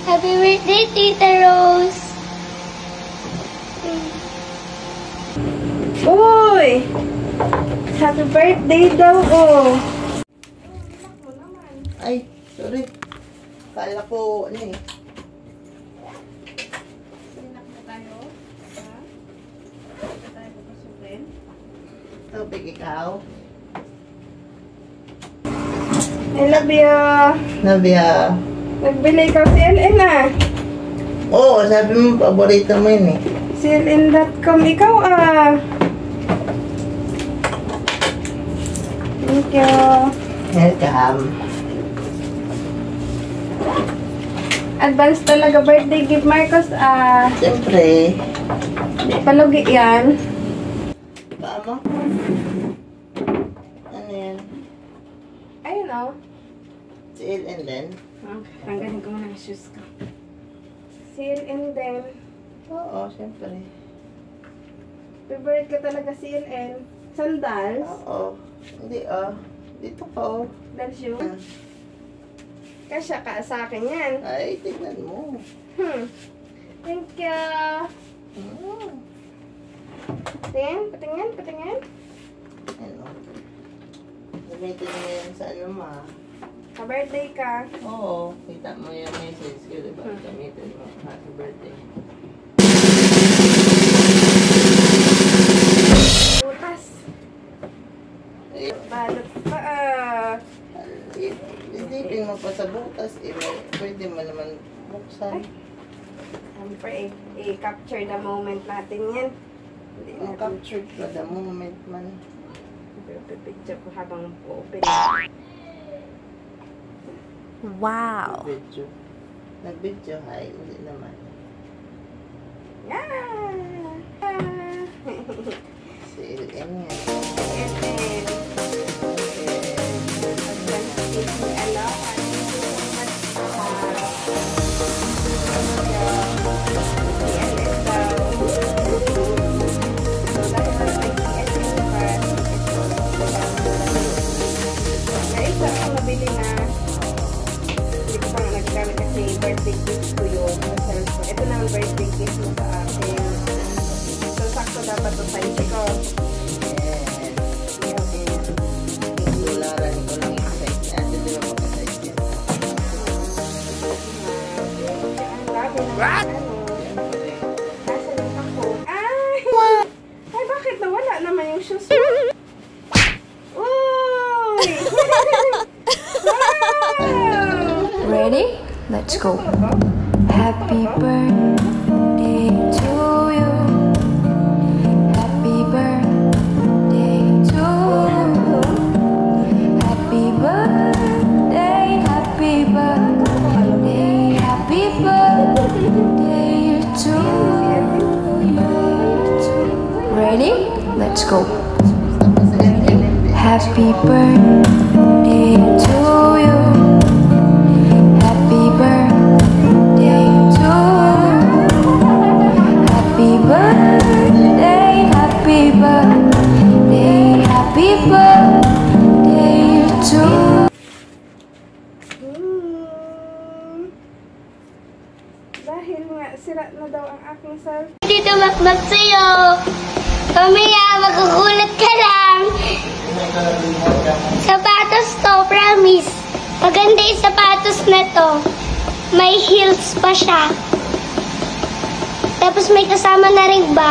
Happy birthday, Tita Rose! Uy! Happy birthday daw, oh! Ay, sorry. Kala ko, ano eh. Sinak na tayo. Hindi tayo papasukin. Tubig ikaw. I love you! Nabia. Nagbili ikaw CLN ah! Oo, sabi mo, paborito mo yun eh. CLN.com ikaw ah! Thank you! Welcome. Advance talaga birthday gift, Marcos ah! Siyempre. Di palugi yan. Paa mo? Ano yan? Ayun oh! CLN din? Okay, tanggalin ko muna ang shoes ko. CLN din. Oo, siyempre. Favorite ka talaga CLN. Sandals. Oo. Hindi ah. Dito ka oh. Dal shoe. Kasya ka sa akin yan. Ay, tignan mo. Thank you. Patingin, patingin, patingin. Ano? Gamitin mo yan sa ano ma. Ka-birthday ka. Oo. Kita mo yung message ko, diba? Gamitin mo. Happy birthday. Butas. Eh, Balot pa ah. Isipin mo pa sa butas, eh, pwede mo naman buksan. Siyempre, i-capture the moment natin yan. Hindi natin. Captured pa the moment man. Picture ko habang open. Wow! Nag-video. Nag-video, hi. Hindi naman. Yeah! CLN yan. Birthday gift ko yun. Ito na ang birthday gift mo sa akin. So, sakto dapat ito sa ko. Tularan ko lang yung size niya. Ito din ako ka-size niya. What? Nasa lang ako. Ay! Ay, bakit nawala naman yung shoes mo? Uy! Wow! Ready? Let's go. Happy birthday to you. Happy birthday to you. Happy birthday, happy birthday, happy birthday to you. Ready? Let's go. Happy birthday to you. Happy birthday to you. Happy birthday, happy birthday, happy birthday to you. Dahil nga, sira na daw ang aking cellphone. Hindi tumakbak sa'yo. Pamaya, magugulat ka lang. Sapatos to, promise. Maganda yung sapatos na to. May heels pa siya. Tapos may kasama na ring bag.